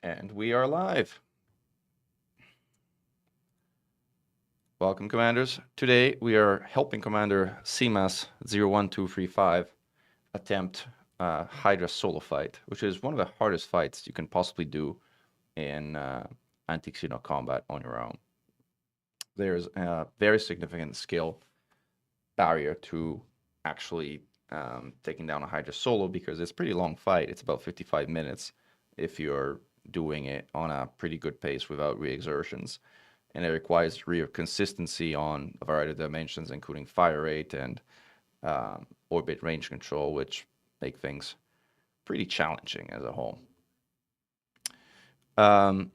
And we are live. Welcome, Commanders. Today we are helping Commander CMAS 01235 attempt Hydra solo fight, which is one of the hardest fights you can possibly do in anti-Hydra combat on your own. There's a very significant skill barrier to actually taking down a Hydra solo because it's a pretty long fight. It's about 55 minutes if you're doing it on a pretty good pace without re-exertions. And it requires a degree of consistency on a variety of dimensions, including fire rate and orbit range control, which make things pretty challenging as a whole. I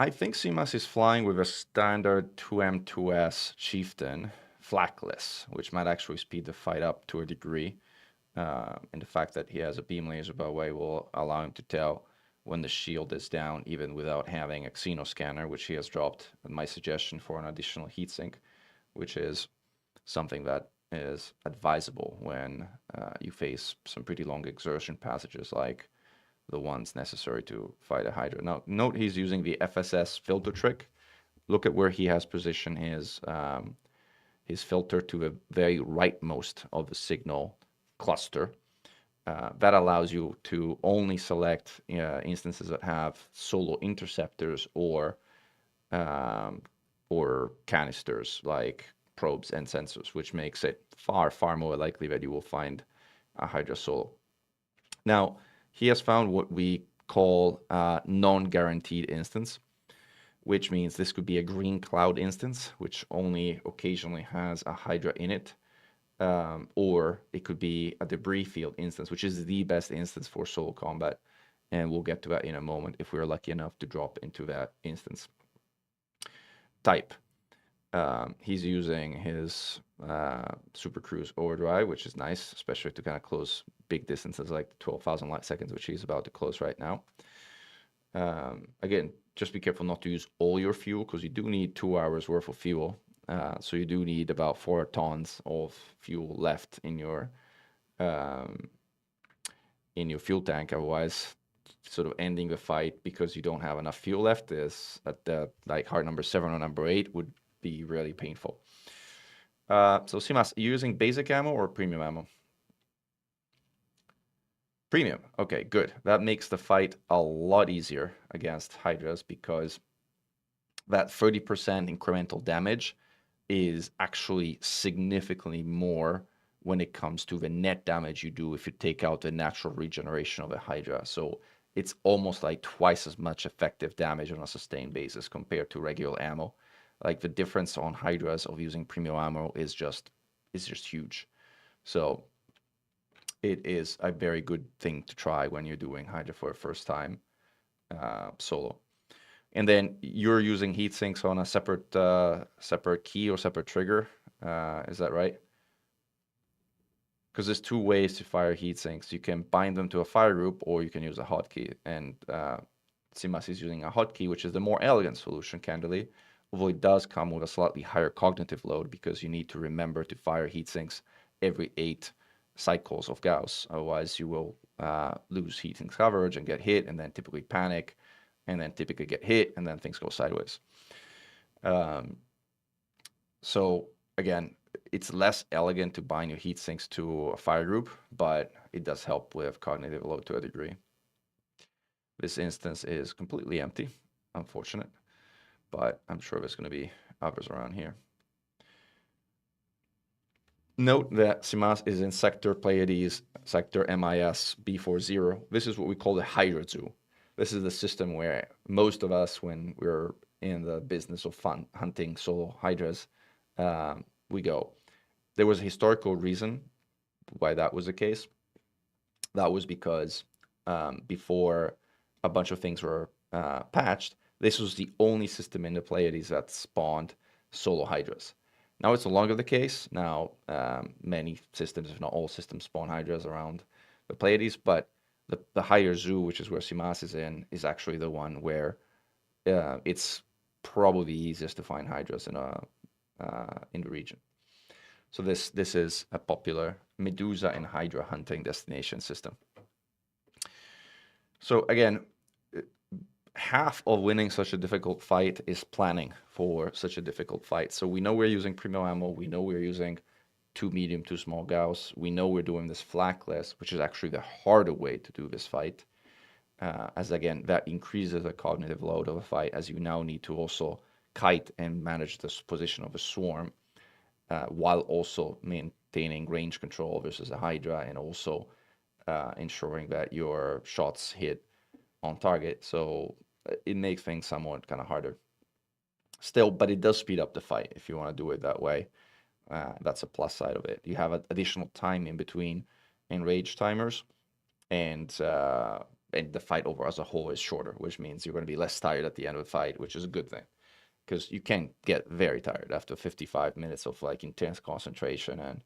think CMAS is flying with a standard 2M2S Chieftain flakless, which might actually speed the fight up to a degree. And the fact that he has a beam laser, by the way, will allow him to tell when the shield is down, even without having a Xeno scanner, which he has dropped. And my suggestion for an additional heatsink, which is something that is advisable when you face some pretty long exertion passages like the ones necessary to fight a Hydra. Now, note he's using the FSS filter trick. Look at where he has positioned his filter to the very rightmost of the signal cluster. That allows you to only select instances that have solo interceptors or canisters like probes and sensors, which makes it far, far more likely that you will find a Hydra solo. Now, he has found what we call a non-guaranteed instance, which means this could be a green cloud instance, which only occasionally has a Hydra in it. Or it could be a debris field instance, which is the best instance for solo combat. And we'll get to that in a moment if we're lucky enough to drop into that instance. Type. He's using his Super Cruise Overdrive, which is nice, especially to kind of close big distances like 12,000 light seconds, which he's about to close right now. Again, just be careful not to use all your fuel because you do need 2 hours worth of fuel. So you do need about 4 tons of fuel left in your fuel tank. Otherwise, sort of ending the fight because you don't have enough fuel left is at the like hard number 7 or number 8 would be really painful. So CMAS, are you using basic ammo or premium ammo? Premium. Okay, good. That makes the fight a lot easier against Hydras because that 30% incremental damage is actually significantly more when it comes to the net damage you do if you take out the natural regeneration of a Hydra. So it's almost like twice as much effective damage on a sustained basis compared to regular ammo. Like the difference on Hydras of using premium ammo is just huge. So it is a very good thing to try when you're doing Hydra for the first time solo. And then you're using heat sinks on a separate key or separate trigger. Is that right? Because there's 2 ways to fire heat sinks. You can bind them to a fire group or you can use a hotkey. And CMAS is using a hotkey, which is the more elegant solution, candidly. Although it does come with a slightly higher cognitive load because you need to remember to fire heat sinks every 8 cycles of Gauss. Otherwise, you will lose heat sinks coverage and get hit and then typically panic. And then typically get hit, and then things go sideways. So again, it's less elegant to bind your heat sinks to a fire group, but it does help with cognitive load to a degree. This instance is completely empty, unfortunate, but I'm sure there's going to be others around here. Note that CMAS is in sector Pleiades, sector MIS B40. This is what we call the Hydra Zoo. This is the system where most of us, when we're in the business of hunting solo Hydras, we go. There was a historical reason why that was the case. That was because before a bunch of things were patched, this was the only system in the Pleiades that spawned solo Hydras. Now it's no longer the case. Now many systems, if not all systems, spawn Hydras around the Pleiades, but the Hydra Zoo, which is where CMAS is in, is actually the one where it's probably easiest to find Hydras in the region. So this is a popular Medusa and Hydra hunting destination system. So again, half of winning such a difficult fight is planning for such a difficult fight. So we know we're using premium ammo. We know we're using 2 medium, 2 small Gauss. We know we're doing this flakless, which is actually the harder way to do this fight. As again, that increases the cognitive load of a fight, as you now need to also kite and manage the position of a swarm, while also maintaining range control versus a Hydra, and also ensuring that your shots hit on target. So it makes things somewhat kind of harder. Still, but it does speed up the fight if you want to do it that way. That's a plus side of it. You have additional time in between enrage timers, and the fight over as a whole is shorter, which means you're going to be less tired at the end of the fight, which is a good thing, because you can get very tired after 55 minutes of like intense concentration and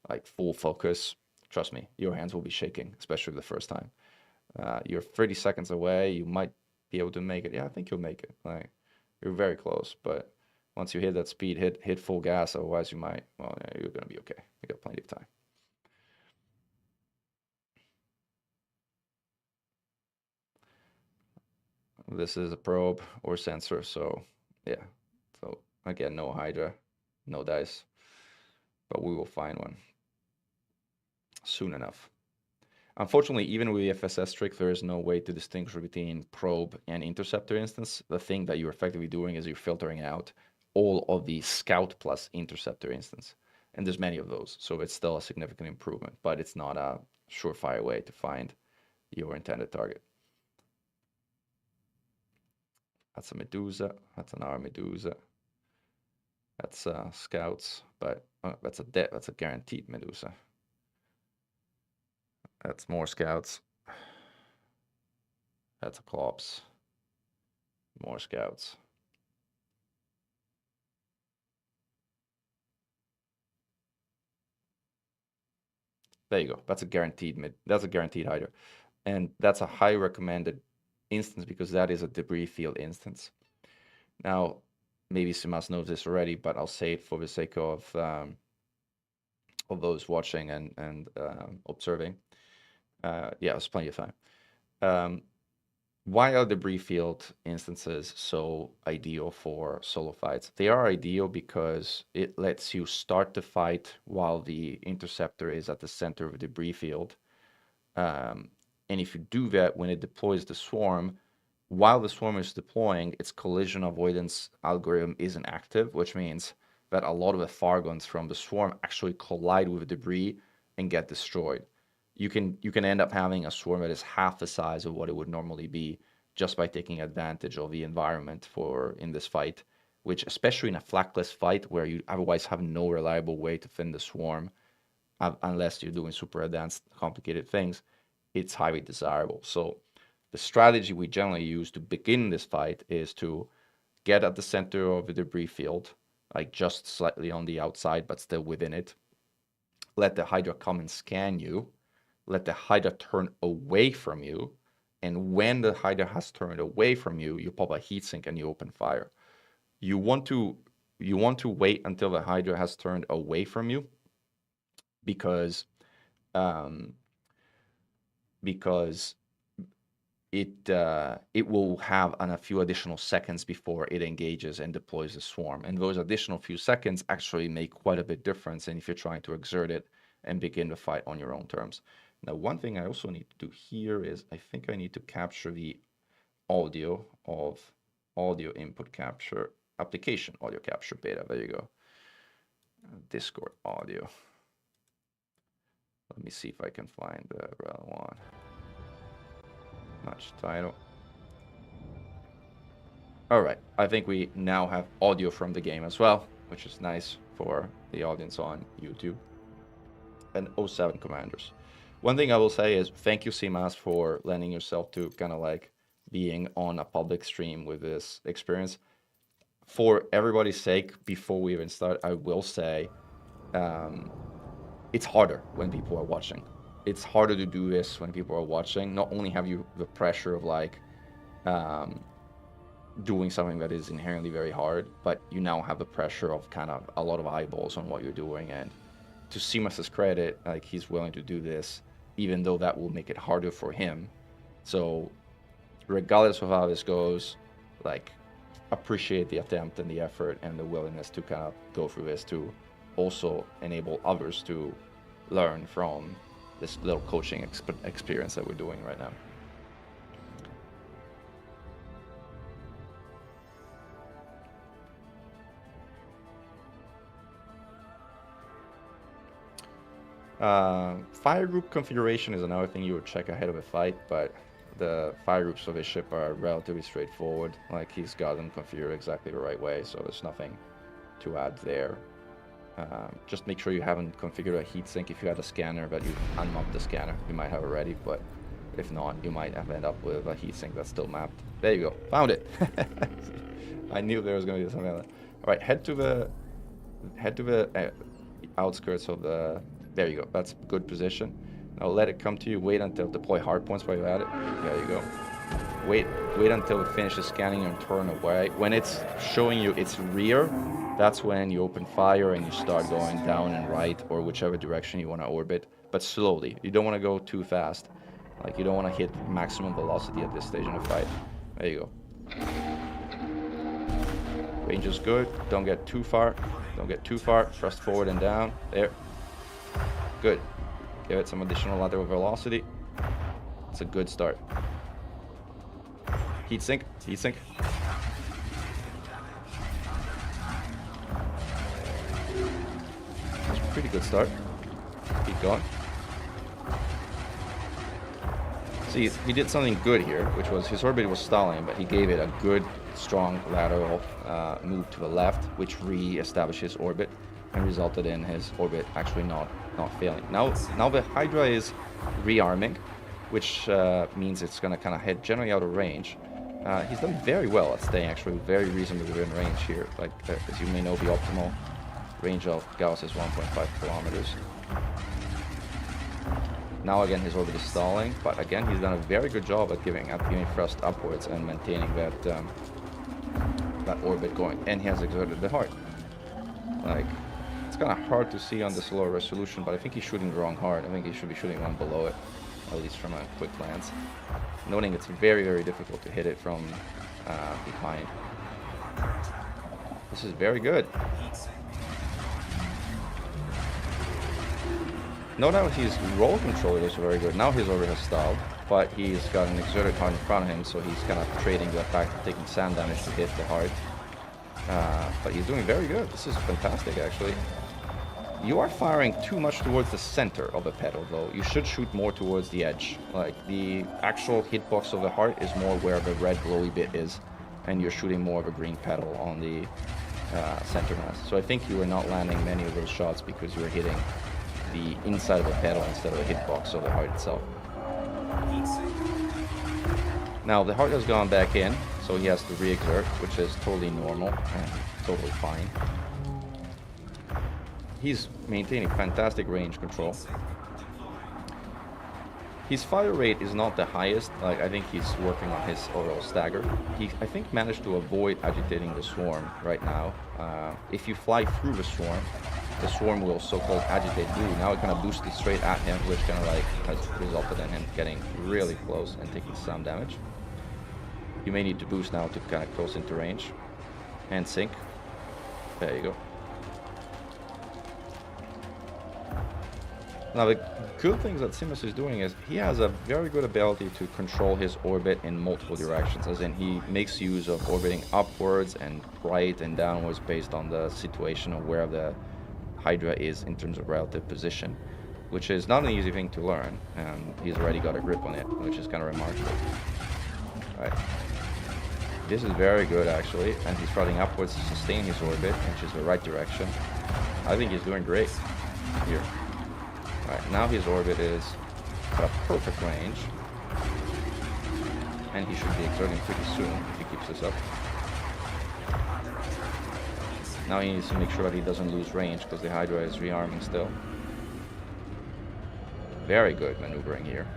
like full focus. Trust me, your hands will be shaking, especially the first time. You're 30 seconds away. You might be able to make it. Yeah, I think you'll make it. Like, you're very close, but once you hit that speed, hit full gas. Otherwise, you might. Well, yeah, you're gonna be okay. You got plenty of time. This is a probe or sensor, so yeah. So again, no Hydra, no dice, but we will find one soon enough. Unfortunately, even with the FSS trick, there is no way to distinguish between probe and interceptor instance. The thing that you're effectively doing is you're filtering out all of the scout plus interceptor instance. And there's many of those, so it's still a significant improvement, but it's not a surefire way to find your intended target. That's a Medusa. That's another Medusa. That's scouts, but that's a guaranteed Medusa. That's more scouts. That's a Klops. More scouts. There you go. That's a guaranteed Hydra. And that's a high recommended instance because that is a debris field instance. Now, maybe Simas knows this already, but I'll say it for the sake of those watching and observing. Yeah, there's plenty of time. Why are debris field instances so ideal for solo fights? They are ideal because it lets you start the fight while the interceptor is at the center of the debris field. And if you do that when it deploys the swarm, while the swarm is deploying, its collision avoidance algorithm isn't active, which means that a lot of the Farguns from the swarm actually collide with the debris and get destroyed. You can end up having a swarm that is half the size of what it would normally be just by taking advantage of the environment in this fight, which especially in a flakless fight where you otherwise have no reliable way to thin the swarm, unless you're doing super advanced complicated things, it's highly desirable. So the strategy we generally use to begin this fight is to get at the center of the debris field, like just slightly on the outside but still within it. Let the Hydra come and scan you. Let the Hydra turn away from you. And when the Hydra has turned away from you, you pop a heatsink and you open fire. You want to wait until the Hydra has turned away from you because it will have a few additional seconds before it engages and deploys the swarm. And those additional few seconds actually make quite a bit difference and if you're trying to exert it and begin the fight on your own terms. Now, one thing I also need to do here is I think I need to capture the audio of audio input capture application audio capture beta. There you go. Discord audio. Let me see if I can find the relevant one. Match title. All right, I think we now have audio from the game as well, which is nice for the audience on YouTube. And 07 commanders. One thing I will say is thank you, CMAS, for lending yourself to kind of like being on a public stream with this experience. For everybody's sake, before we even start, I will say it's harder when people are watching. It's harder to do this when people are watching. Not only have you the pressure of like doing something that is inherently very hard, but you now have the pressure of kind of a lot of eyeballs on what you're doing. And to Simas's credit, like he's willing to do this, even though that will make it harder for him. So regardless of how this goes, like, appreciate the attempt and the effort and the willingness to kind of go through this to also enable others to learn from this little coaching experience that we're doing right now. Fire group configuration is another thing you would check ahead of a fight, but the fire groups of his ship are relatively straightforward. Like, he's got them configured exactly the right way, so there's nothing to add there. Just make sure you haven't configured a heatsink. If you had a scanner, but you unmapped the scanner, you might have already, but if not, you might have ended up with a heatsink that's still mapped. There you go, found it. I knew there was going to be something like that. All right, head to the outskirts of the. There you go. That's good position. Now let it come to you. Wait until deploy hard points while you're at it. There you go. Wait until it finishes scanning and turn away. When it's showing you its rear, that's when you open fire and you start going down and right or whichever direction you want to orbit, but slowly. You don't want to go too fast. Like, you don't want to hit maximum velocity at this stage in the fight. There you go. Range is good. Don't get too far. Don't get too far. Thrust forward and down. There. Good. Give it some additional lateral velocity. It's a good start. Heatsink. Heatsink. That's a pretty good start. Keep going. See, he did something good here, which was his orbit was stalling, but he gave it a good, strong lateral move to the left, which re-established his orbit and resulted in his orbit actually not failing. Now the Hydra is rearming, which means it's going to kind of head generally out of range. He's done very well at staying actually very reasonably within range here. Like, as you may know, the optimal range of Gauss is 1.5 kilometers. Now again his orbit is stalling, but again he's done a very good job at giving thrust upwards and maintaining that orbit going, and he has exerted the heart. Like, it's kind of hard to see on this lower resolution, but I think he's shooting the wrong heart. I think he should be shooting one below it, at least from a quick glance. Noting it's very, very difficult to hit it from behind. This is very good. Note how his roll control is very good. Now his orbit has stalled, but he's got an exerted heart in front of him, so he's kind of trading the fact of taking sand damage to hit the heart. But he's doing very good. This is fantastic, actually. You are firing too much towards the center of the pedal, though. You should shoot more towards the edge. Like, the actual hitbox of the heart is more where the red glowy bit is, and you're shooting more of a green pedal on the center mass. So I think you are not landing many of those shots because you are hitting the inside of the pedal instead of the hitbox of the heart itself. Now the heart has gone back in, so he has to re-exert, which is totally normal and totally fine. He's maintaining fantastic range control. His fire rate is not the highest. Like, I think he's working on his overall stagger. He, I think, managed to avoid agitating the swarm right now. If you fly through the swarm will so-called agitate you. Now it kind of boosted straight at him, which kind of like has resulted in him getting really close and taking some damage. You may need to boost now to kind of close into range and sink. There you go. Now the good things that Simus is doing is he has a very good ability to control his orbit in multiple directions, as in he makes use of orbiting upwards and right and downwards based on the situation of where the Hydra is in terms of relative position, which is not an easy thing to learn, and he's already got a grip on it, which is kind of remarkable. Alright. This is very good, actually, and he's throttling upwards to sustain his orbit, which is the right direction. I think he's doing great here. Alright, now his orbit is at a perfect range, and he should be exerting pretty soon if he keeps this up. Now he needs to make sure that he doesn't lose range, because the Hydra is rearming still. Very good maneuvering here.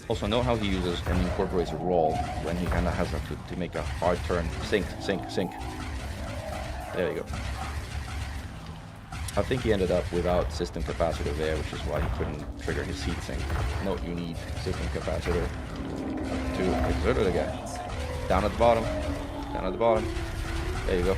Also, note how he uses and incorporates a roll when he kind of has to make a hard turn. Sink, sink, sink. There you go. I think he ended up without system capacitor there, which is why he couldn't trigger his heatsink. Note you need system capacitor to exert it again. Down at the bottom. Down at the bottom. There you go.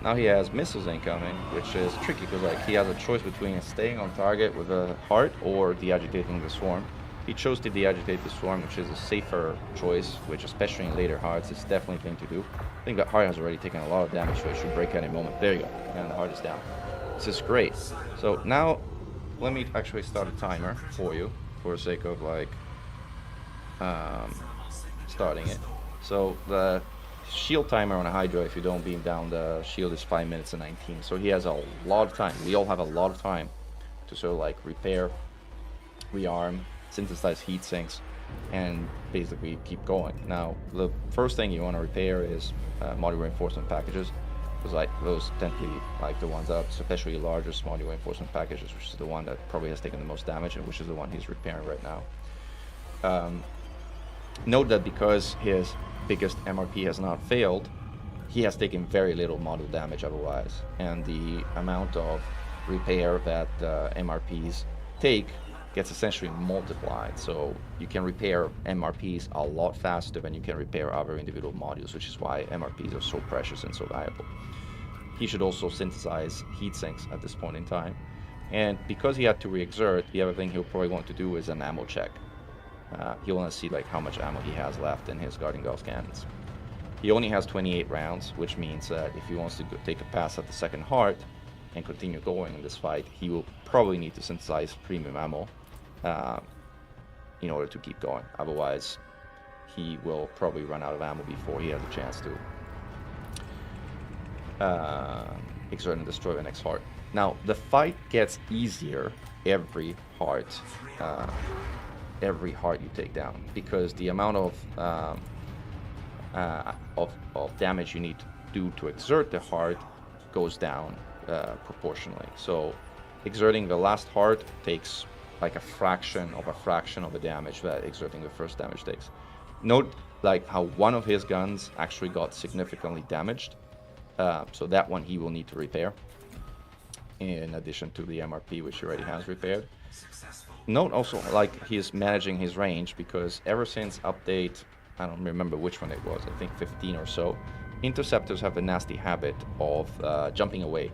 Now he has missiles incoming, which is tricky because like he has a choice between staying on target with a heart or de-agitating the swarm. He chose to de-agitate the swarm, which is a safer choice, which especially in later hearts is definitely a thing to do. I think that heart has already taken a lot of damage, so it should break any moment. There you go, and the heart is down. This is great. So now, let me actually start a timer for you, for the sake of like starting it. So the shield timer on a Hydra, if you don't beam down the shield, is 5 minutes and 19. So he has a lot of time. We all have a lot of time to sort of like repair, rearm, synthesize heat sinks, and basically keep going. Now, the first thing you want to repair is module reinforcement packages, because like those tend to be like the ones that, especially largest module reinforcement packages, which is the one that probably has taken the most damage, and which is the one he's repairing right now. Note that because his biggest MRP has not failed, he has taken very little module damage otherwise, and the amount of repair that MRPs take gets essentially multiplied. So you can repair MRPs a lot faster than you can repair other individual modules, which is why MRPs are so precious and so valuable. He should also synthesize heat sinks at this point in time. And because he had to re-exert, the other thing he'll probably want to do is an ammo check. He'll want to see like how much ammo he has left in his Guardian Gauss cannons. He only has 28 rounds, which means that if he wants to take a pass at the second heart and continue going in this fight, he will probably need to synthesize premium ammo in order to keep going. Otherwise, he will probably run out of ammo before he has a chance to exert and destroy the next heart. Now, the fight gets easier every heart you take down, because the amount of damage you need to do to exert the heart goes down proportionally. So exerting the last heart takes like a fraction of the damage that exerting the first damage takes. Note like how one of his guns actually got significantly damaged, so that one he will need to repair in addition to the MRP, which he already has repaired. Note also like he's managing his range, because ever since update, I don't remember which one it was, I think 15 or so, interceptors have a nasty habit of jumping away,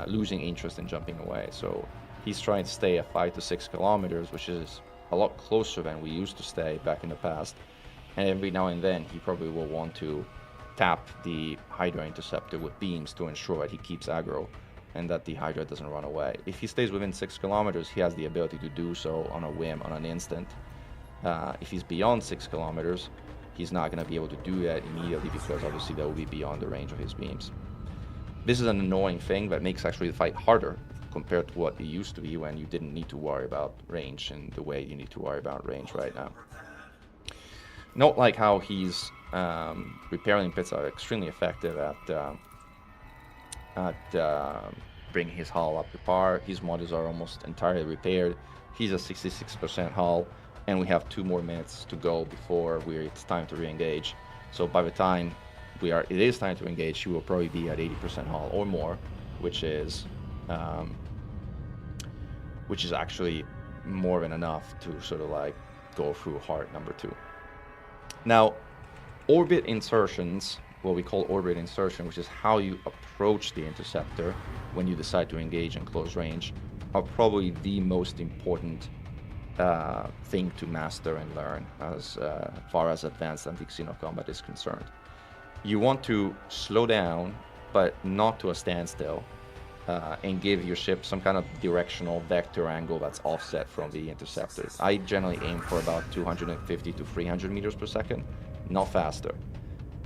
losing interest in jumping away. So he's trying to stay at 5 to 6 kilometers, which is a lot closer than we used to stay back in the past. And every now and then he probably will want to tap the Hydra interceptor with beams to ensure that he keeps aggro and that the Hydra doesn't run away. If he stays within 6 kilometers, he has the ability to do so on a whim, on an instant. If he's beyond 6 kilometers, he's not going to be able to do that immediately, because obviously that will be beyond the range of his beams. This is an annoying thing that makes actually the fight harder compared to what it used to be, when you didn't need to worry about range in the way you need to worry about range right now. Note like how he's repairing pits are extremely effective at bringing his hull up to par. His modules are almost entirely repaired. He's a 66% hull, and we have 2 more minutes to go before it's time to re-engage. So by the time it is time to engage, he will probably be at 80% hull or more, which is actually more than enough to sort of like go through heart number 2. Now, orbit insertions, what we call orbit insertion, which is how you approach the interceptor when you decide to engage in close range, are probably the most important thing to master and learn as far as advanced anti-Xeno combat is concerned. You want to slow down, but not to a standstill, and give your ship some kind of directional vector angle that's offset from the interceptor. I generally aim for about 250 to 300 meters per second, not faster.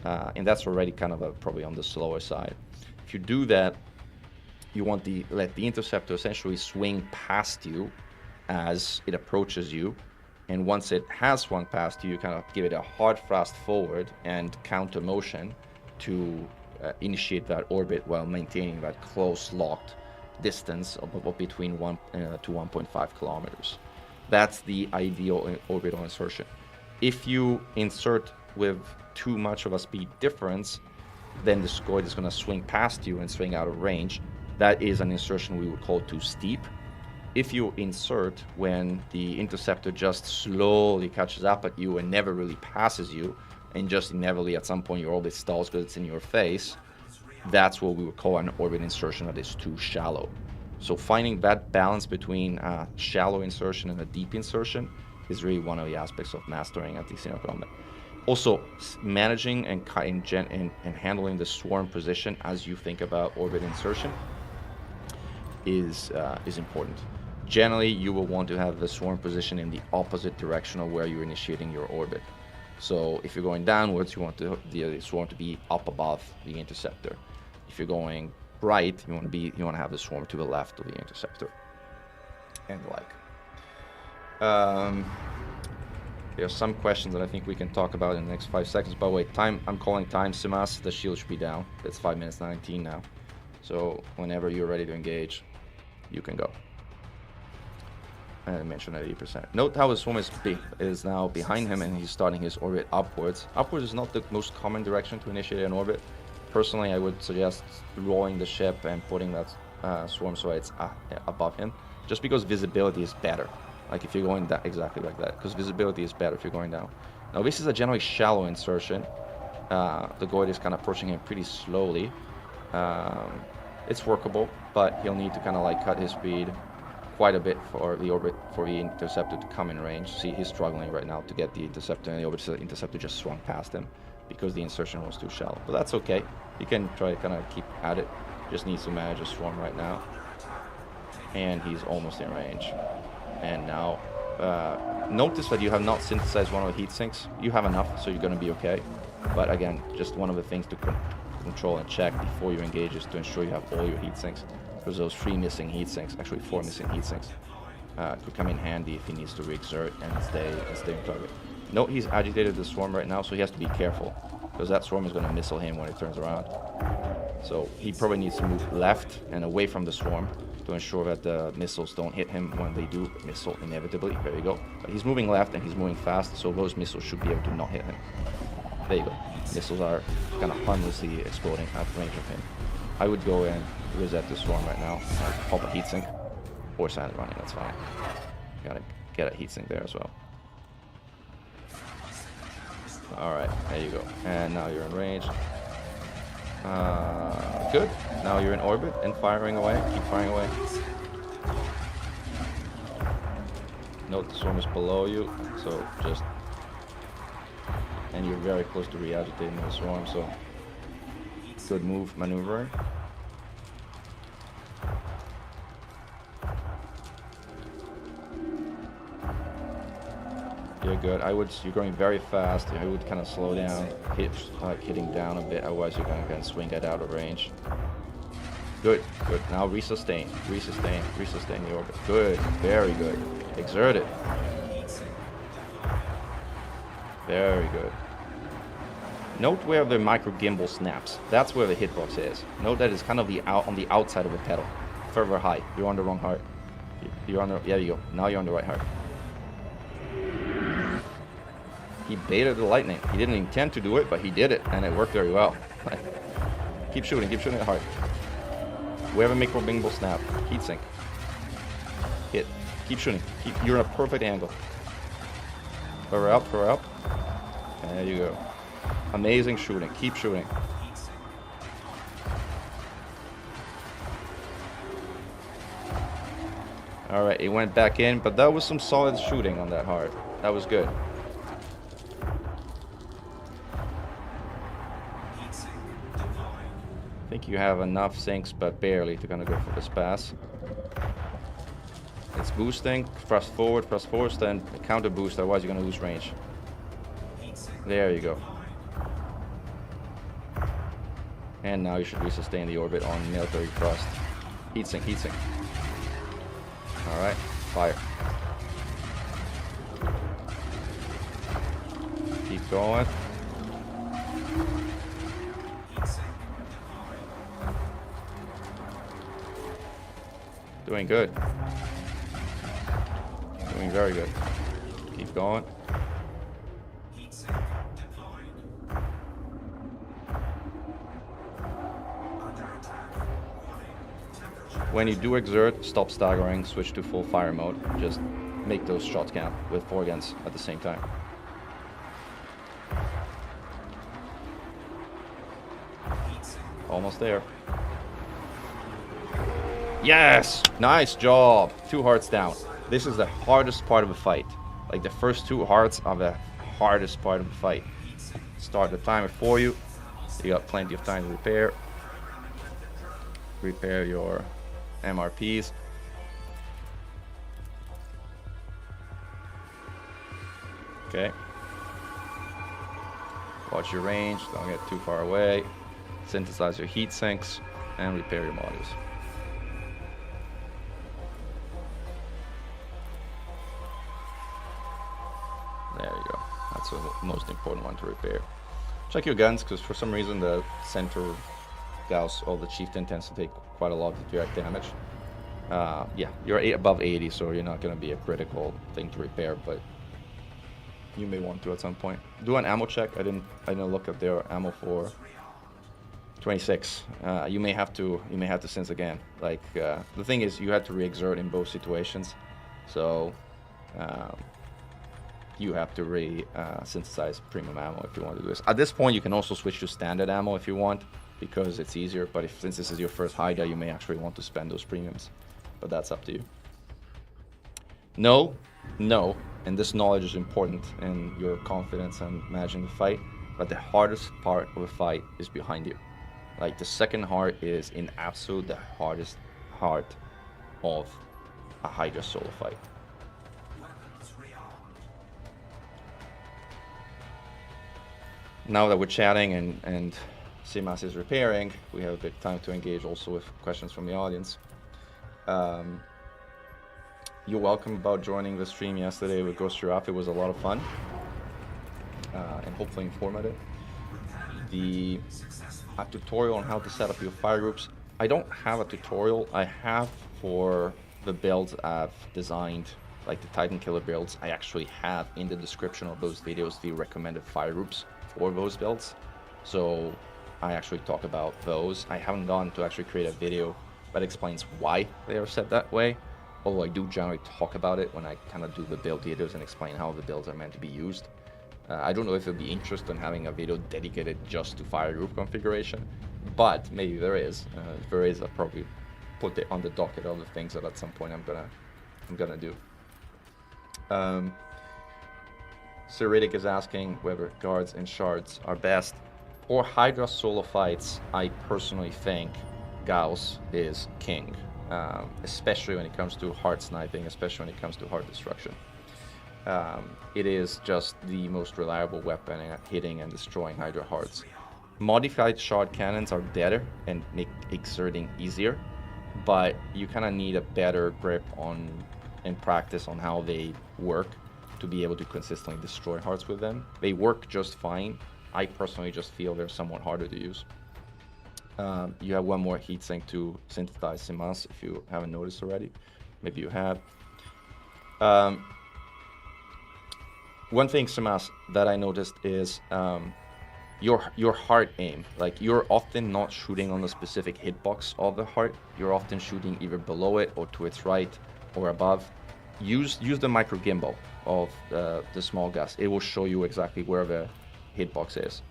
And that's already kind of probably on the slower side. If you do that, you want let the interceptor essentially swing past you as it approaches you, and once it has swung past you, you kind of give it a hard thrust forward and counter motion to initiate that orbit while maintaining that close locked distance of between 1 to 1.5 kilometers. That's the ideal orbital insertion. If you insert with too much of a speed difference, then the scoid is going to swing past you and swing out of range. That is an insertion we would call too steep. If you insert when the interceptor just slowly catches up at you and never really passes you, and just inevitably at some point your orbit stalls because it's in your face, that's what we would call an orbit insertion that is too shallow. So finding that balance between a shallow insertion and a deep insertion is really one of the aspects of mastering anti-Hydra combat. Also, managing and handling the swarm position as you think about orbit insertion is important. Generally, you will want to have the swarm position in the opposite direction of where you're initiating your orbit. So if you're going downwards, you want the swarm to be up above the interceptor. If you're going right, you want to have the swarm to the left of the interceptor, and the like. There are some questions that I think we can talk about in the next 5 seconds. By the way, time, I'm calling time, Simas. The shield should be down. It's 5 minutes 19 now. So whenever you're ready to engage, you can go. I mentioned at 80%. Note how his swarm is now behind him and he's starting his orbit upwards. Upwards is not the most common direction to initiate an orbit. Personally, I would suggest rolling the ship and putting that swarm so it's above him, just because visibility is better. Like if you're going down, exactly like that, because visibility is better if you're going down. Now this is a generally shallow insertion. The Goid is kind of approaching him pretty slowly. It's workable, but he'll need to kind of like cut his speed quite a bit for the interceptor to come in range. See, he's struggling right now to get the interceptor, and the interceptor just swung past him because the insertion was too shallow. But that's okay. You can try to kind of keep at it. Just needs to manage a swarm right now. And he's almost in range. And now, notice that you have not synthesized one of the heat sinks. You have enough, so you're going to be okay. But again, just one of the things to control and check before you engage is to ensure you have all your heat sinks. Because those 3 missing heat sinks, actually 4 missing heat sinks, could come in handy if he needs to re-exert and stay in target. Note he's agitated the swarm right now, so he has to be careful, because that swarm is going to missile him when it turns around. So he probably needs to move left and away from the swarm to ensure that the missiles don't hit him when they do missile inevitably. There you go. But he's moving left and he's moving fast, so those missiles should be able to not hit him. There you go. Missiles are kind of harmlessly exploding at range of him. I would go and reset the swarm right now. Pop a heatsink or silent running, that's fine. Gotta get a heatsink there as well. Alright, there you go. And now you're in range. Good. Now you're in orbit and firing away. Keep firing away. Note the swarm is below you, so just... And you're very close to re-agitating the swarm, so... Good move, maneuvering. You're good. You're going very fast. I would kind of slow down, hitting down a bit. Otherwise, you're going to swing it out of range. Good, good. Now resustain the orbit. Good, very good. Exert it. Very good. Note where the micro gimbal snaps. That's where the hitbox is. Note that it's kind of on the outside of the pedal. Further high. You're on the wrong heart. There you go. Now you're on the right heart. He baited the lightning. He didn't intend to do it, but he did it, and it worked very well. Keep shooting it hard. We have a micro gimbal snap. Heatsink. Hit. Keep shooting. You're in a perfect angle. Further up, further up. There you go. Amazing shooting. Keep shooting. Alright, it went back in, but that was some solid shooting on that heart. That was good. I think you have enough sinks, but barely, to kind of go for this pass. It's boosting. Thrust forward, then counter boost, otherwise you're going to lose range. There you go. And now you should resustain the orbit on military thrust. Heatsink, heatsink. Alright, fire. Keep going. Doing good. Doing very good. Keep going. When you do exert, stop staggering, switch to full fire mode. Just make those shots count with 4 guns at the same time. Almost there. Yes! Nice job! 2 hearts down. This is the hardest part of the fight. Like the first 2 hearts are the hardest part of the fight. Start the timer for you. You got plenty of time to repair. Repair your MRPs. Okay. Watch your range, don't get too far away. Synthesize your heat sinks and repair your modules. There you go. That's the most important one to repair. Check your guns, because for some reason the center Gauss or the Chieftain tends to take quite a lot of direct damage. Yeah, you're above 80, so you're not going to be a critical thing to repair, but you may want to at some point. Do an ammo check. I didn't look at their ammo for 26. You may have to sense again. Like the thing is, you had to re-exert in both situations, so you have to synthesize premium ammo if you want to do this. At this point, you can also switch to standard ammo if you want, because it's easier. But since this is your first Hydra, you may actually want to spend those premiums. But that's up to you. No, and this knowledge is important in your confidence and managing the fight. But the hardest part of a fight is behind you. Like the second heart is in absolute the hardest heart of a Hydra solo fight. Now that we're chatting and CMAS is repairing, we have a bit of time to engage also with questions from the audience. You're welcome about joining the stream yesterday with Ghost Giraffe. It was a lot of fun and hopefully informative. A tutorial on how to set up your fire groups. I don't have a tutorial. I have for the builds I've designed, like the Titan Killer builds. I actually have in the description of those videos the recommended fire groups for those builds. So I actually talk about those. I haven't gone to actually create a video that explains why they are set that way, although I do generally talk about it when I kind of do the build videos and explain how the builds are meant to be used. I don't know if there'll be interest in having a video dedicated just to fire group configuration, but maybe there is. If there is, I'll probably put it on the docket of the things that at some point I'm gonna do. Cyritic is asking whether guards and shards are best. For Hydra solo fights, I personally think Gauss is king, especially when it comes to hard sniping, especially when it comes to hard destruction. It is just the most reliable weapon at hitting and destroying Hydra hearts. Modified shard cannons are better and make exerting easier, but you kind of need a better grip on and practice on how they work to be able to consistently destroy hearts with them. They work just fine. I personally just feel they're somewhat harder to use. You have one more heatsink to synthesize CMAS if you haven't noticed already. Maybe you have. One thing, CMAS, that I noticed is your heart aim. Like, you're often not shooting on the specific hitbox of the heart. You're often shooting either below it or to its right or above. Use the micro gimbal of the small gas. It will show you exactly where the hitbox is.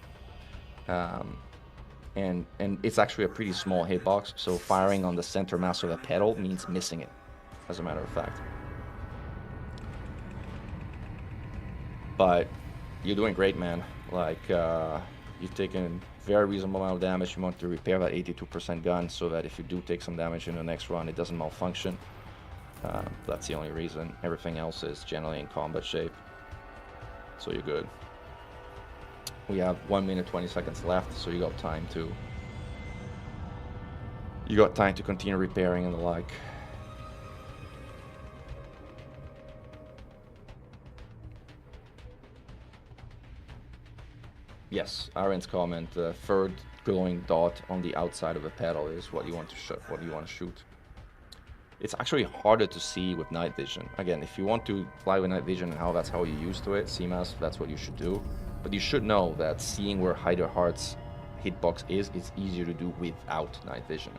And it's actually a pretty small hitbox, so firing on the center mass of the pedal means missing it, as a matter of fact. But you're doing great, man. Like, you've taken very reasonable amount of damage. You want to repair that 82% gun so that if you do take some damage in the next run, it doesn't malfunction. That's the only reason. Everything else is generally in combat shape, so you're good. We have 1 minute 20 seconds left, so you got time to continue repairing and the like. Yes, Aaron's comment, the third glowing dot on the outside of the pedal is what you want to shoot. It's actually harder to see with night vision. Again, if you want to fly with night vision and that's how you're used to it, CMAS, that's what you should do. But you should know that seeing where Hydra Heart's hitbox is, it's easier to do without night vision.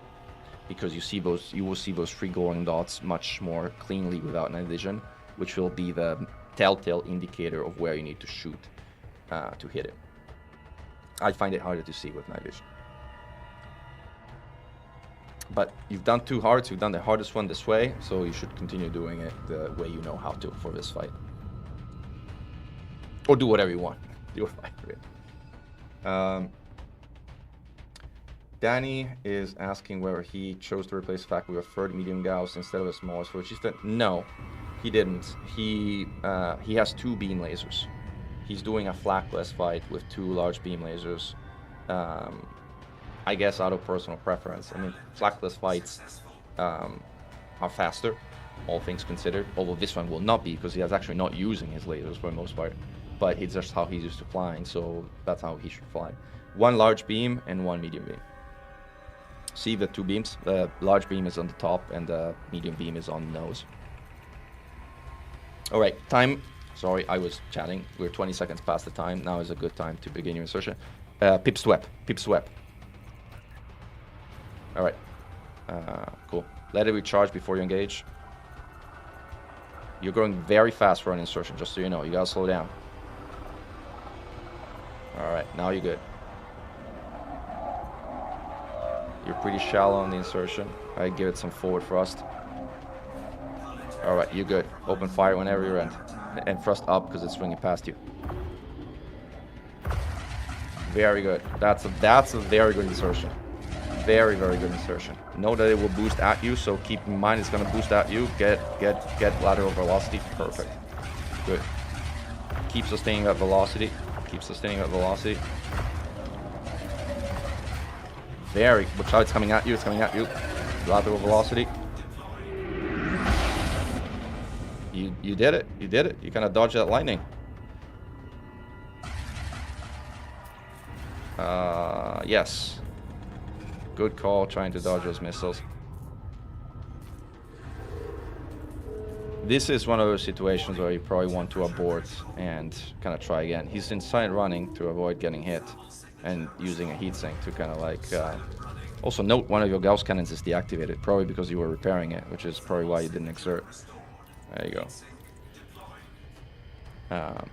because you will see those 3 glowing dots much more cleanly without night vision, which will be the telltale indicator of where you need to shoot to hit it. I find it harder to see with night vision. But you've done 2 hearts, you've done the hardest one this way, so you should continue doing it the way you know how to for this fight. Or do whatever you want. Do a fight, really. Danny is asking whether he chose to replace FAC with a 3rd medium Gauss instead of a smaller switch. He said no, he didn't. He has 2 beam lasers. He's doing a flakless fight with 2 large beam lasers. I guess out of personal preference. I mean, flakless fights are faster, all things considered. Although this one will not be, because he is actually not using his lasers for the most part. But it's just how he's used to flying, so that's how he should fly. 1 large beam and 1 medium beam. See the 2 beams? The large beam is on the top and the medium beam is on the nose. All right, time. Sorry, I was chatting. We're 20 seconds past the time. Now is a good time to begin your insertion. Pip swap. Pip swap. All right. Cool. Let it recharge before you engage. You're going very fast for an insertion, just so you know. You gotta slow down. All right, now you're good. You're pretty shallow on the insertion. I give it some forward thrust. All right, you're good. Open fire whenever you're ready. And thrust up because it's swinging past you. Very good. That's a very good insertion. Very, very good insertion. Know that it will boost at you, so keep in mind it's going to boost at you. Get lateral velocity. Perfect. Good. Keep sustaining that velocity. Keep sustaining that velocity. Very. Watch out, it's coming at you. It's coming at you. Lateral velocity. You did it. You did it. You kind of dodged that lightning. Yes. Good call trying to dodge those missiles. This is one of those situations where you probably want to abort and kind of try again. He's inside running to avoid getting hit and using a heatsink to kind of like... Also note one of your Gauss cannons is deactivated, probably because you were repairing it, which is probably why you didn't exert. There you go.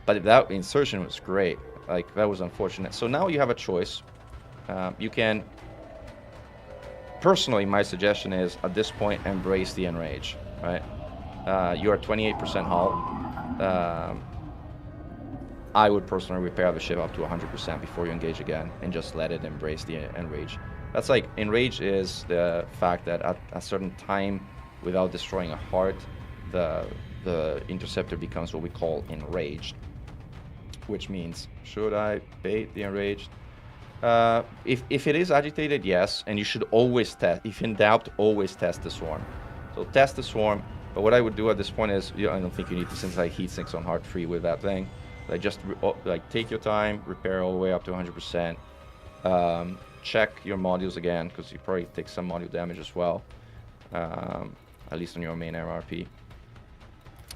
But that insertion was great. Like, that was unfortunate. So now you have a choice. You can... Personally, my suggestion is, at this point, embrace the enrage, right? You are 28% hull. I would personally repair the ship up to 100% before you engage again and just let it embrace the enrage. That's like, enrage is the fact that at a certain time, without destroying a heart, the interceptor becomes what we call enraged. Which means, should I bait the enraged? If it is agitated, yes, and you should always test. If in doubt, always test the swarm. So test the swarm. But what I would do at this point is, I don't think you need to synthesize heat sinks on heart 3 with that thing. Like, just take your time, repair all the way up to 100%. Check your modules again, because you probably take some module damage as well. At least on your main MRP.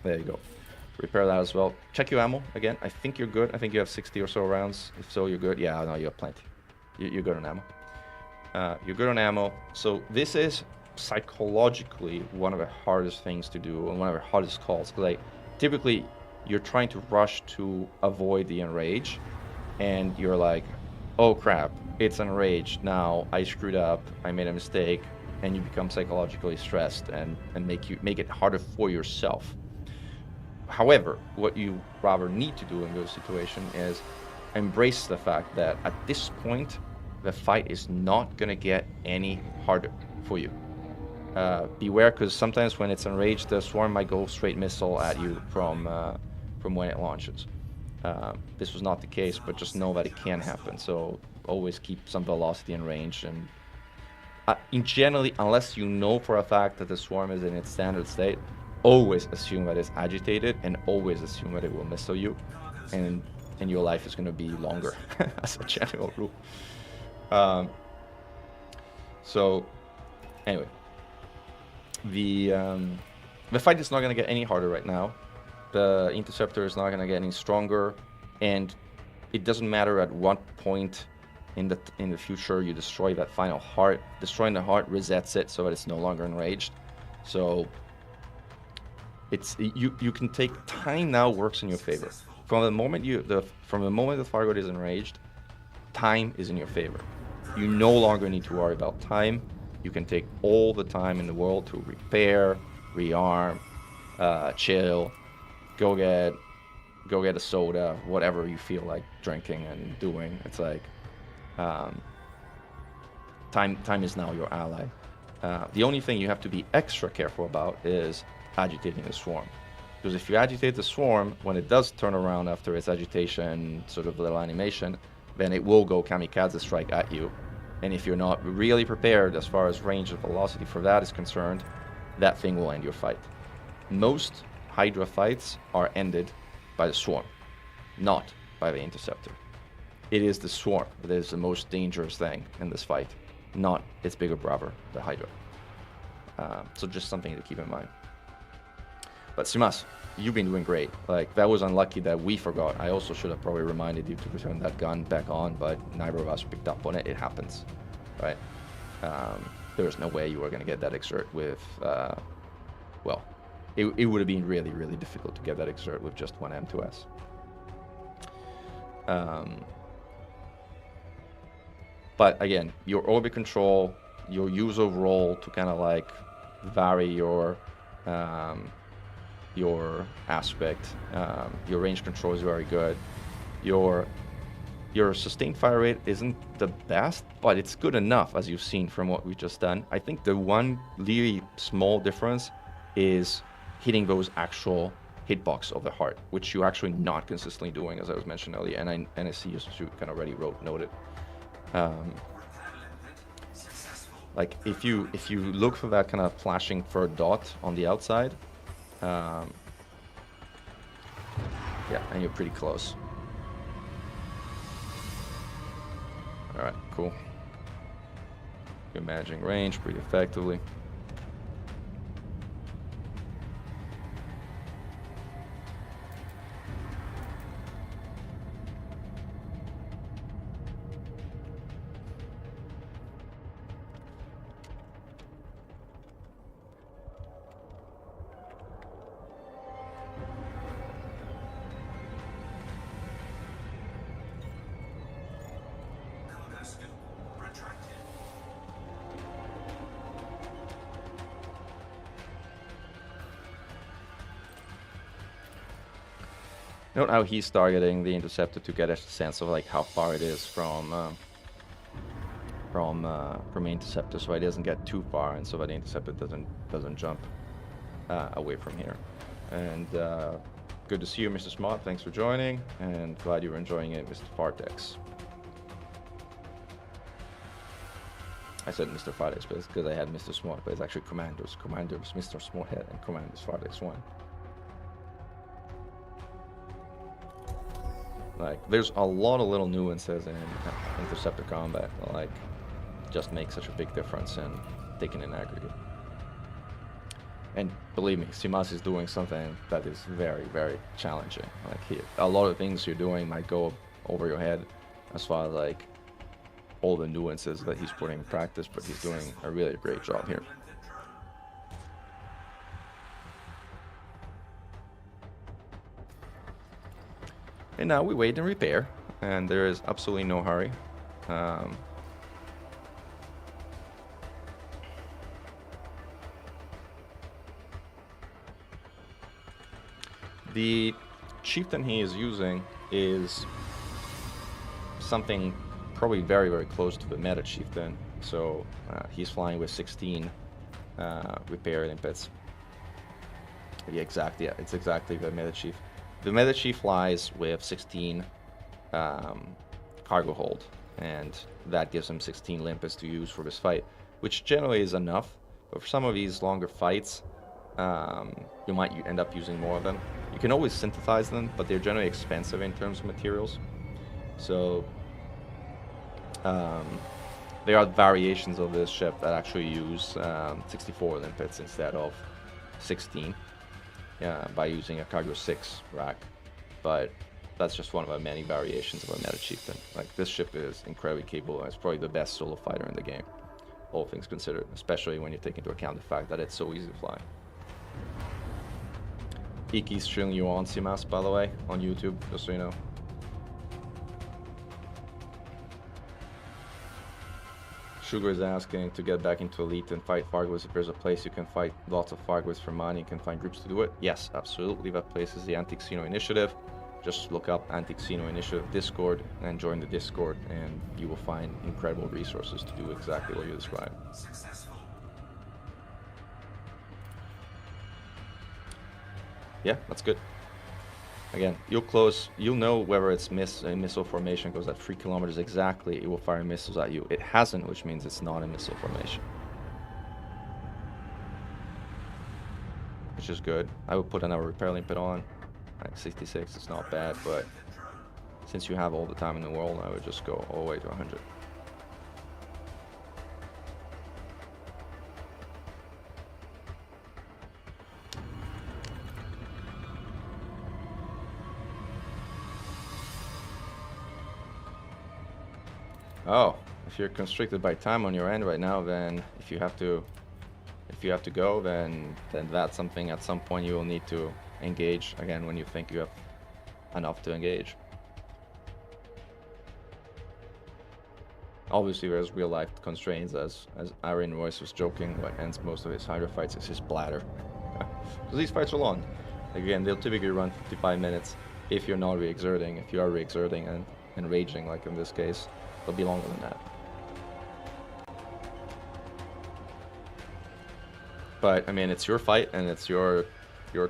There you go. Repair that as well. Check your ammo again. I think you're good. I think you have 60 or so rounds. If so, you're good. Yeah, no, you have plenty. You're good on ammo. You're good on ammo. So this is psychologically one of the hardest things to do and one of the hardest calls. Because like, typically, you're trying to rush to avoid the enrage. And you're like, oh crap, it's enraged. Now I screwed up. I made a mistake. And you become psychologically stressed and make it harder for yourself. However, what you rather need to do in those situations is embrace the fact that at this point, the fight is not going to get any harder for you. Beware, because sometimes when it's enraged, the swarm might go straight missile at you from when it launches. This was not the case, but just know that it can happen. So always keep some velocity in range. And in generally, unless you know for a fact that the swarm is in its standard state, always assume that it's agitated and always assume that it will missile you, and your life is going to be longer as a general rule. So anyway, the fight is not going to get any harder right now. The interceptor is not going to get any stronger, and it doesn't matter at what point in the future you destroy that final heart. Destroying the heart resets it so that it's no longer enraged. So it's you can take time now works in your favor. From the moment the fire god is enraged, time is in your favor. You no longer need to worry about time. You can take all the time in the world to repair, rearm, chill, go get a soda, whatever you feel like drinking and doing. It's like time is now your ally. The only thing you have to be extra careful about is agitating the swarm. Because if you agitate the swarm, when it does turn around after its agitation sort of little animation, then it will go kamikaze strike at you. And if you're not really prepared as far as range and velocity for that is concerned, that thing will end your fight. Most Hydra fights are ended by the swarm, not by the interceptor. It is the swarm that is the most dangerous thing in this fight, not its bigger brother, the Hydra. So just something to keep in mind. But Simas, you've been doing great. Like, that was unlucky that we forgot. I also should have probably reminded you to turn that gun back on, but neither of us picked up on it. It happens, right? There was no way you were going to get that exert with, well, it would have been really, really difficult to get that exert with just one M2S. But again, your orbit control, your use of roll to kind of like vary your aspect, your range control is very good. Your sustained fire rate isn't the best, but it's good enough, as you've seen from what we've just done. I think the one really small difference is hitting those actual hitbox of the heart, which you're actually not consistently doing, as I was mentioning earlier, and I see you kind of already noted. Like if you look for that kind of flashing third dot on the outside, yeah, and you're pretty close. All right, cool. You're managing range pretty effectively. Note how he's targeting the interceptor to get a sense of like how far it is from the interceptor, so it doesn't get too far, and so that the interceptor doesn't jump away from here. And good to see you, Mr. Smart. Thanks for joining, and glad you were enjoying it, Mr. Fartex. I said Mr. Fartex, but it's because I had Mr. Smart, but it's actually Commanders, Mr. Smarthead, and Commanders Fartex 1. Like, there's a lot of little nuances in interceptor combat that, like, just make such a big difference in taking an aggregate. And believe me, Simas is doing something that is very, very challenging. Like, a lot of things you're doing might go over your head as far as, like, all the nuances that he's putting in practice, but he's doing a really great job here. And now we wait and repair, and there is absolutely no hurry. The chieftain he is using is something probably very, very close to the meta chieftain. So he's flying with 16 repair limpets. Yeah, exactly. Yeah, it's exactly the meta chief. The meta chief flies with 16 cargo hold, and that gives him 16 limpets to use for this fight, which generally is enough. But for some of these longer fights, you might end up using more of them. You can always synthesize them, but they're generally expensive in terms of materials. So there are variations of this ship that actually use 64 limpets instead of 16. By using a cargo 6 rack, but that's just one of the many variations of a meta chieftain. Like, this ship is incredibly capable, and it's probably the best solo fighter in the game, all things considered, especially when you take into account the fact that it's so easy to fly. Iki's cheering you on, CMAS, by the way, on YouTube, just so you know. Sugar is asking to get back into Elite and fight Fargos. If there's a place you can fight lots of Fargos for money, you can find groups to do it. Yes, absolutely. That place is the Anti-Xeno Initiative. Just look up Anti-Xeno Initiative Discord and join the Discord, and you will find incredible resources to do exactly what you described. Yeah, that's good. Again, you'll know whether it's missile formation, goes at 3 kilometers exactly, it will fire missiles at you. It hasn't, which means it's not a missile formation. Which is good. I would put another repair limpet on. At 66, it's not bad, but since you have all the time in the world, I would just go all the way to 100. Oh, if you're constricted by time on your end right now, then if you have to go, then that's something at some point you will need to engage again when you think you have enough to engage. Obviously, there's real life constraints, as Iron Royce was joking. What ends most of his Hydra fights is his bladder, because these fights are long. Again, they'll typically run 55 minutes if you're not re-exerting. If you are re-exerting and enraging, like in this case, they'll be longer than that. But I mean, it's your fight and it's your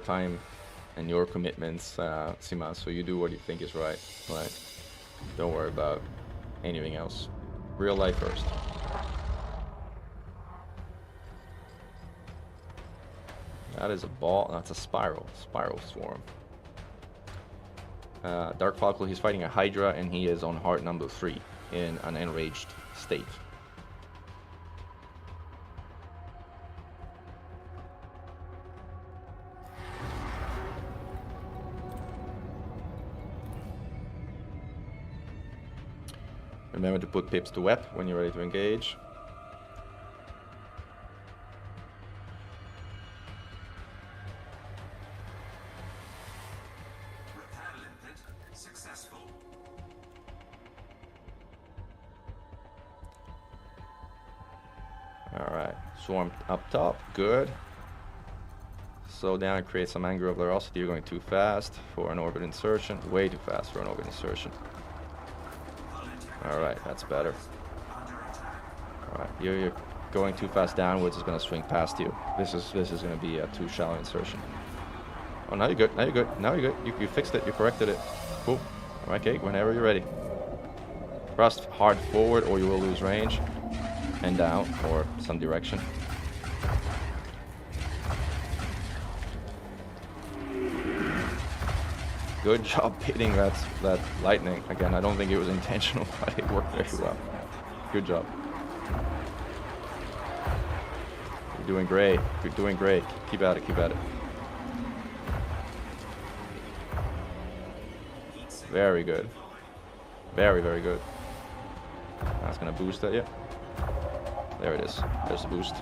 time and your commitments, Sima. So you do what you think is right. Right? Don't worry about anything else. Real life first. That is a ball. That's a spiral swarm. Dark Falco, he's fighting a Hydra and he is on heart number 3 in an enraged state. Remember to put pips to web when you're ready to engage. Alright, swarm up top, good. Slow down and create some angular velocity. You're going too fast for an orbit insertion, way too fast for an orbit insertion. Alright, that's better. Alright, you're going too fast downwards, it's going to swing past you. This is going to be a too shallow insertion. Oh, now you're good, now you're good, now you're good. You fixed it, you corrected it. Cool. Alright, okay, whenever you're ready. Thrust hard forward or you will lose range. And down, or some direction. Good job hitting that lightning. Again, I don't think it was intentional, but it worked very well. Good job. You're doing great. You're doing great. Keep at it, keep at it. Very good. Very, very good. That's gonna boost it, yeah. There it is. There's the boost.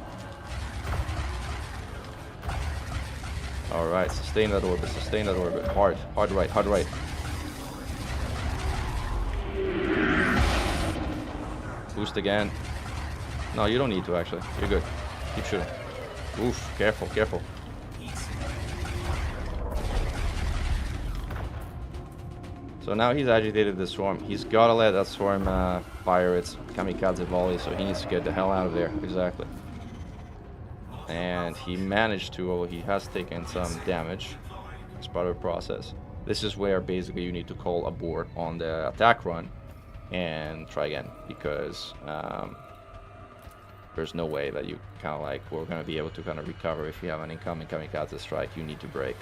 Alright, sustain that orbit, sustain that orbit. Hard, hard right, hard right. Boost again. No, you don't need to actually. You're good. Keep shooting. Oof, careful, careful. So now he's agitated the swarm. He's gotta let that swarm fire its kamikaze volley, so he needs to get the hell out of there. Exactly. And he managed to, well, he has taken some damage as part of the process. This is where basically you need to call abort on the attack run and try again, because there's no way that you kind of like, we're going to be able to kind of recover if you have an incoming kamikaze strike. You need to break.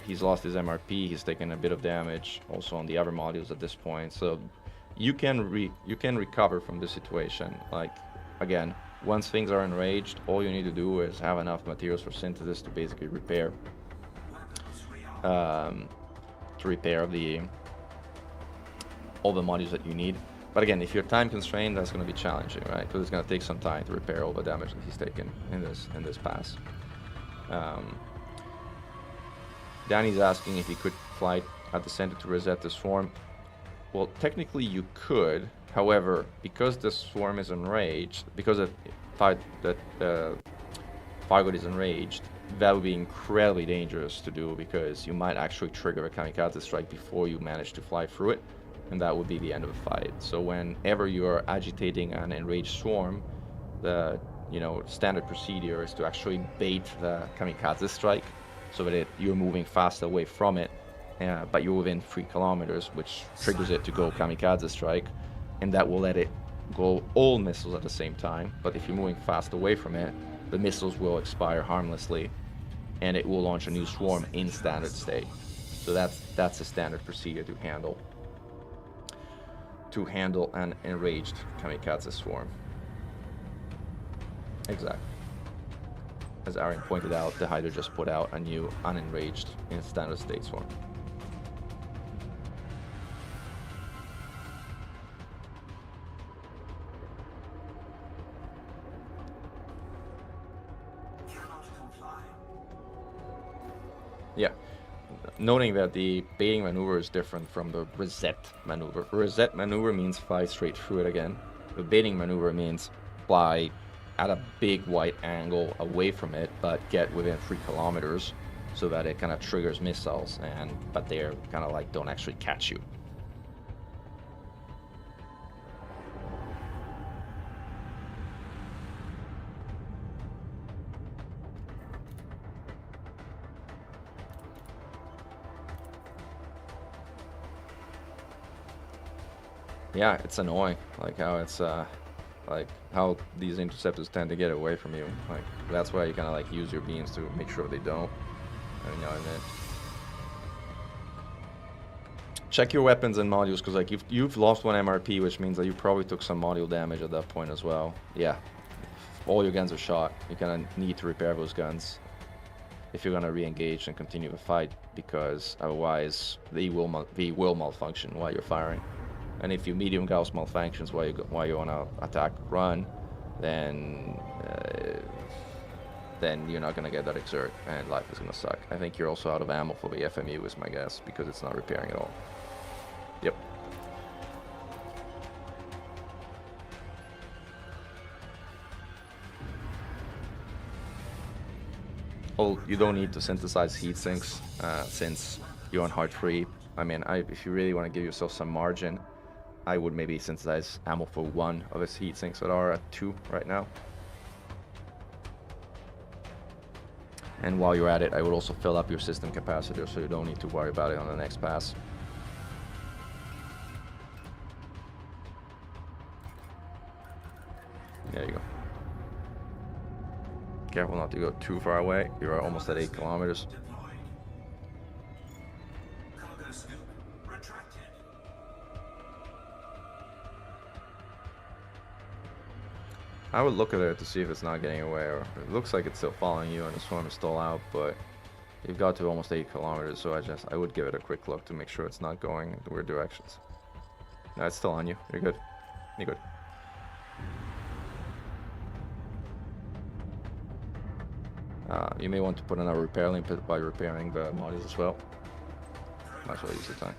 He's lost his MRP, he's taken a bit of damage also on the other modules at this point, so you can recover from this situation. Like, again, once things are enraged, all you need to do is have enough materials for synthesis to basically repair. to repair all the modules that you need. But again, if you're time constrained, that's going to be challenging, right? Because it's going to take some time to repair all the damage that he's taken in this pass. Danny's asking if he could fly at the center to reset the swarm. Well, technically you could. However, because the swarm is enraged, because Fargoth is enraged, that would be incredibly dangerous to do, because you might actually trigger a kamikaze strike before you manage to fly through it, and that would be the end of the fight. So whenever you are agitating an enraged swarm, the standard procedure is to actually bait the kamikaze strike so that you're moving fast away from it, but you're within 3 kilometers, which triggers it to go kamikaze strike, and that will let it go all missiles at the same time. But if you're moving fast away from it, the missiles will expire harmlessly, and it will launch a new swarm in standard state. So that's a standard procedure to handle an enraged kamikaze swarm. Exactly. As Aaron pointed out, the Hydra just put out a new unenraged in standard state swarm. Yeah, noting that the baiting maneuver is different from the reset maneuver. Reset maneuver means fly straight through it again. The baiting maneuver means fly at a big wide angle away from it, but get within 3 kilometers so that it kind of triggers missiles, but they're kind of like don't actually catch you. Yeah, it's annoying, like how these interceptors tend to get away from you. Like, that's why you kind of like use your beams to make sure they don't. Every now and then. Check your weapons and modules, because like you've lost 1 MRP, which means that you probably took some module damage at that point as well. Yeah, all your guns are shot. You kind of need to repair those guns if you're gonna re-engage and continue the fight, because otherwise they will malfunction while you're firing. And if your medium Gauss malfunctions while you're on a attack run, then you're not gonna get that exert, and life is gonna suck. I think you're also out of ammo for the FMU, is my guess, because it's not repairing at all. Yep. Well, you don't need to synthesize heat sinks since you're on hard 3. I mean, if you really want to give yourself some margin, I would maybe synthesize ammo for 1 of his heat sinks that are at 2 right now. And while you're at it, I would also fill up your system capacitor so you don't need to worry about it on the next pass. There you go. Careful not to go too far away. You're almost at 8 kilometers. I would look at it to see if it's not getting away, or it looks like it's still following you and the swarm is still out, but you've got to almost 8 kilometers, so I would give it a quick look to make sure it's not going in weird directions. No, it's still on you. You're good. You're good. You may want to put in a repair link by repairing the modules as well. Might as well use the time.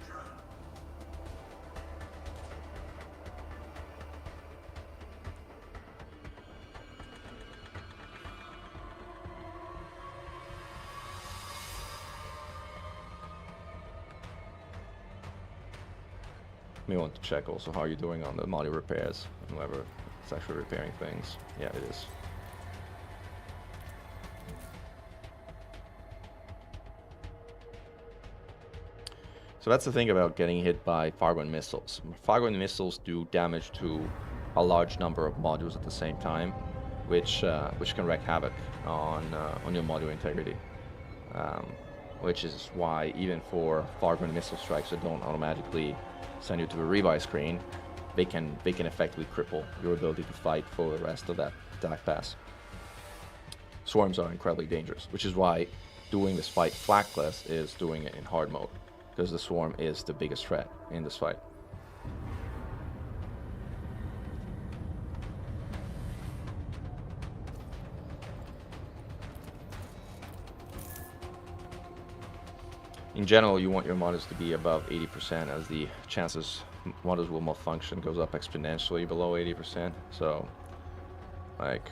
You may want to check also how you're doing on the module repairs, and whether it's actually repairing things. Yeah, it is. So that's the thing about getting hit by Fargoth missiles. Fargoth missiles do damage to a large number of modules at the same time, which can wreak havoc on your module integrity. Which is why even for Fargoth missile strikes that don't automatically send you to the rebuy screen, they can effectively cripple your ability to fight for the rest of that attack pass. Swarms are incredibly dangerous, which is why doing this fight flakless is doing it in hard mode. because the swarm is the biggest threat in this fight. In general, you want your models to be above 80%, as the chances models will malfunction goes up exponentially below 80%. So, like,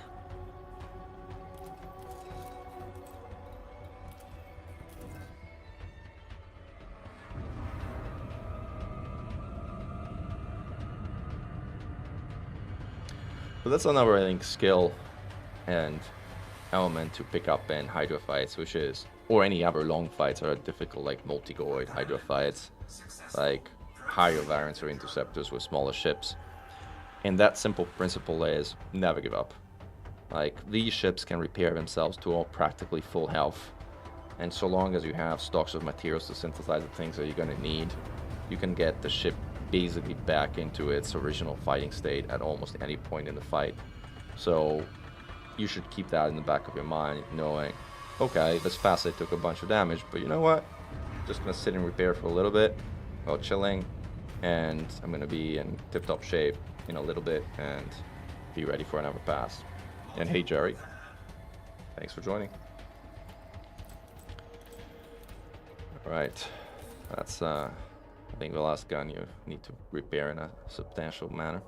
but that's another, I think, skill and element to pick up in Hydra fights, which is, or any other long fights that are difficult, like multi-goid Hydra fights, like higher variants or interceptors with smaller ships. And that simple principle is never give up. Like, these ships can repair themselves to all practically full health, and so long as you have stocks of materials to synthesize the things that you're going to need, you can get the ship basically back into its original fighting state at almost any point in the fight. So you should keep that in the back of your mind, knowing, okay, this fast I took a bunch of damage, but you know what? Just gonna sit and repair for a little bit while chilling, and I'm gonna be in tip-top shape in a little bit and be ready for another pass. And hey, Jerry, thanks for joining. All right, that's I think the last gun you need to repair in a substantial manner.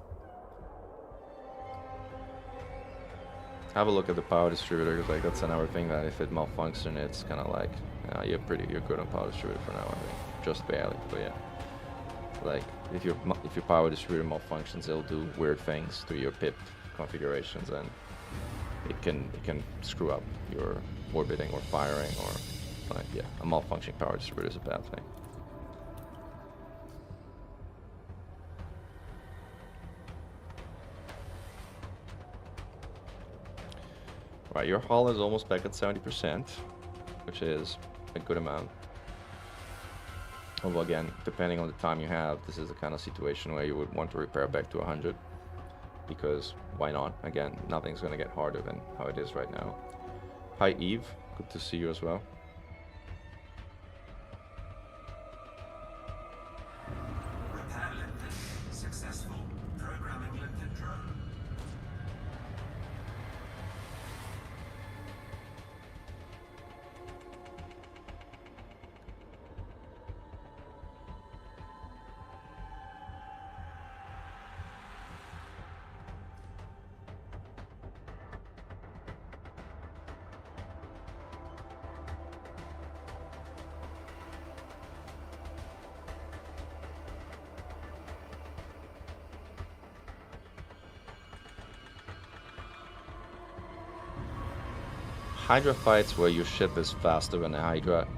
Have a look at the power distributor, because like that's another thing that if it malfunctions, it's kind of like you're good on power distributor for now. I think just barely, but yeah. Like if your power distributor malfunctions, it'll do weird things to your pip configurations, and it can screw up your orbiting or firing, or like, yeah, a malfunctioning power distributor is a bad thing. Right, your hull is almost back at 70%, which is a good amount. Although again, depending on the time you have, this is the kind of situation where you would want to repair back to 100, because why not? Again, nothing's going to get harder than how it is right now. Hi Eve, good to see you as well. Hydra fights where your ship is faster than a Hydra,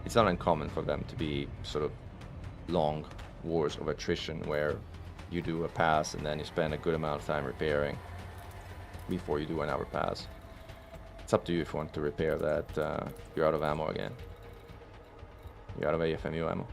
it's not uncommon for them to be sort of long wars of attrition where you do a pass and then you spend a good amount of time repairing before you do another pass. It's up to you if you want to repair that. You're out of ammo again. You're out of AFMU ammo.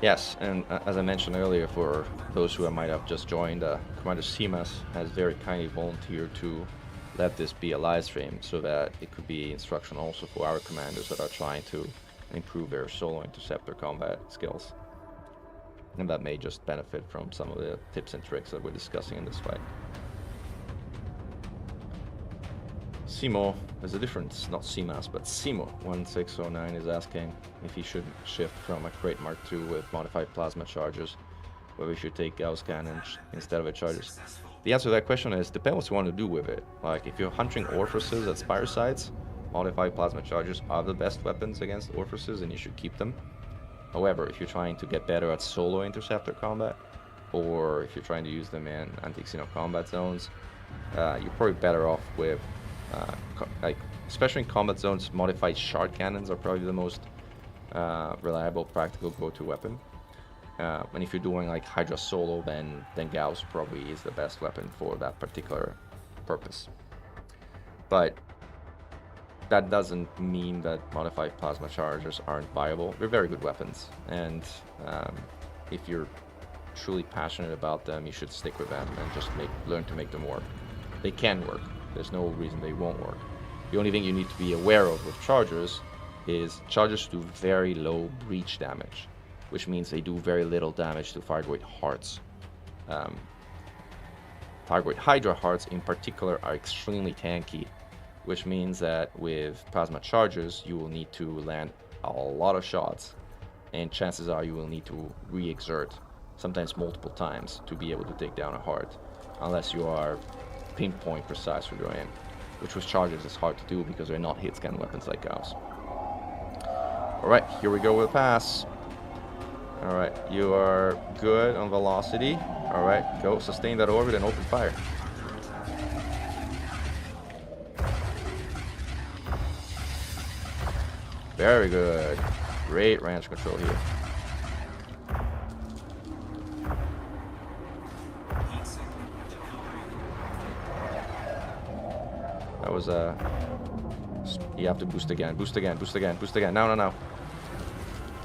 Yes, and as I mentioned earlier, for those who might have just joined, Commander Simas has very kindly volunteered to let this be a live stream so that it could be instruction also for our commanders that are trying to improve their solo interceptor combat skills. And that may just benefit from some of the tips and tricks that we're discussing in this fight. Simo, there's a difference, not CMAS, but Simo1609 is asking if he should shift from a Crate Mark II with modified plasma chargers, whether we should take Gauss cannons instead of the chargers. The answer to that question is, depends what you want to do with it. Like, if you're hunting Orphuses at Spire sites, modified plasma chargers are the best weapons against Orphuses, and you should keep them. However, if you're trying to get better at solo interceptor combat, or if you're trying to use them in anti-Xeno combat zones, you're probably better off with like, especially in combat zones, modified shard cannons are probably the most reliable, practical go-to weapon. And if you're doing like Hydra solo, then Gauss probably is the best weapon for that particular purpose. But that doesn't mean that modified plasma chargers aren't viable. They're very good weapons, and if you're truly passionate about them, you should stick with them and just learn to make them work. They can work. There's no reason they won't work. The only thing you need to be aware of with chargers is chargers do very low breach damage, which means they do very little damage to Firegrade hearts. Firegrade Hydra hearts in particular are extremely tanky, which means that with plasma chargers you will need to land a lot of shots, and chances are you will need to re-exert, sometimes multiple times, to be able to take down a heart, unless you are pinpoint precise with your aim, which with chargers is hard to do because they're not hit scan weapons like ours. Alright, here we go with pass. Alright, you are good on velocity. Alright, go sustain that orbit and open fire. Very good. Great range control here. That was you have to boost again, boost again, boost again, boost again. No.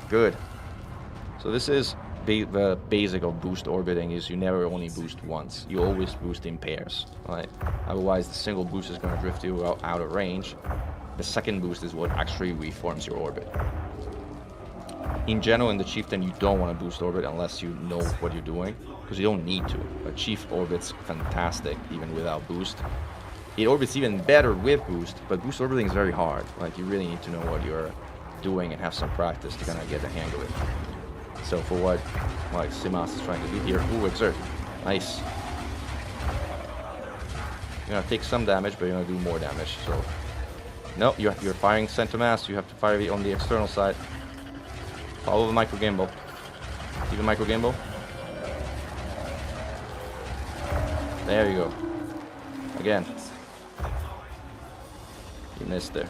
Good. So this is the basic of boost orbiting, is you never only boost once. You always boost in pairs, right? Otherwise the single boost is going to drift you out of range. The second boost is what actually reforms your orbit. In general, in the Chieftain, you don't want to boost orbit unless you know what you're doing, because you don't need to. A Chief orbits fantastic even without boost. It orbits even better with boost, but boost orbiting is very hard. Like, you really need to know what you're doing and have some practice to kind of get the hang of it. So for what like Simas is trying to do here, ooh, exert, nice. You're gonna take some damage, but you're gonna do more damage. So no, you're firing center mass. You have to fire on the external side. Follow the micro gimbal. See the micro gimbal? There you go. Again. You missed there.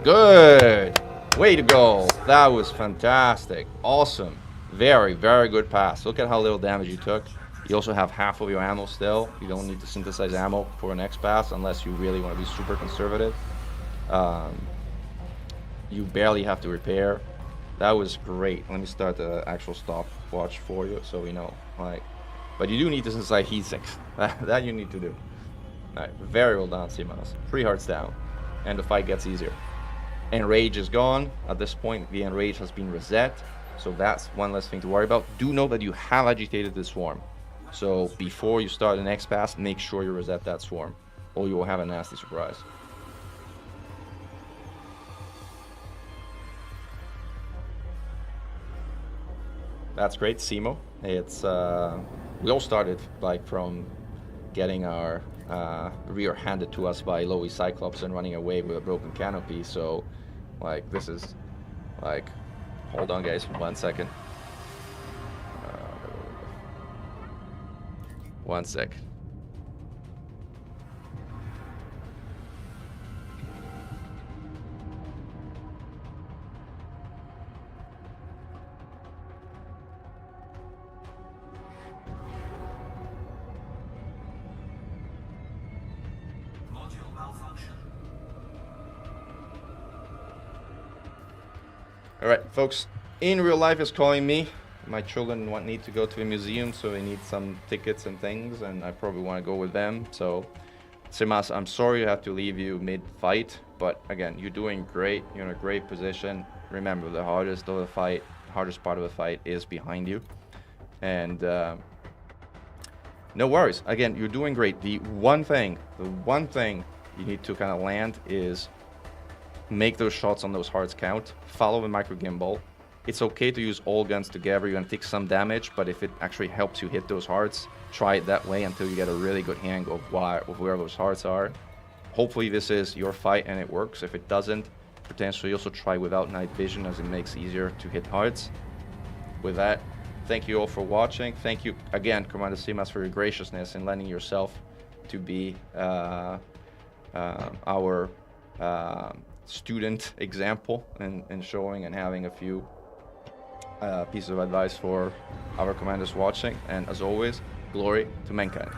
Good! Way to go! That was fantastic. Awesome. Very, very good pass. Look at how little damage you took. You also have half of your ammo still. You don't need to synthesize ammo for a next pass unless you really want to be super conservative. You barely have to repair. That was great. Let me start the actual stopwatch for you so we know. But you do need to synthesize heat sinks. That you need to do. Alright, very well done, Simas. 3 hearts down. And the fight gets easier. Enrage is gone. At this point, the enrage has been reset. So that's one less thing to worry about. Do know that you have agitated the swarm. So before you start the next pass, make sure you reset that swarm, or you will have a nasty surprise. That's great, Simo. It's we all started like from getting our rear handed to us by Lowy Cyclops and running away with a broken canopy. So like this is like, hold on guys, 1 second. 1 sec. All right, folks, in real life is calling me. My children need to go to a museum, so they need some tickets and things, and I probably want to go with them. So, Simas, I'm sorry to have to leave you mid-fight, but again, you're doing great. You're in a great position. Remember, the hardest part of the fight is behind you. And no worries. Again, you're doing great. The one thing you need to kind of land is make those shots on those hearts count. Follow the micro gimbal. It's okay to use all guns together. You're gonna take some damage, but if it actually helps you hit those hearts, try it that way until you get a really good hang of where those hearts are. Hopefully this is your fight and it works. If it doesn't, potentially also try without night vision, as it makes it easier to hit hearts. With that, thank you all for watching. Thank you again, Commander Simas, for your graciousness in lending yourself to be our student example and showing and having a few pieces of advice for our commanders watching. And as always, glory to mankind.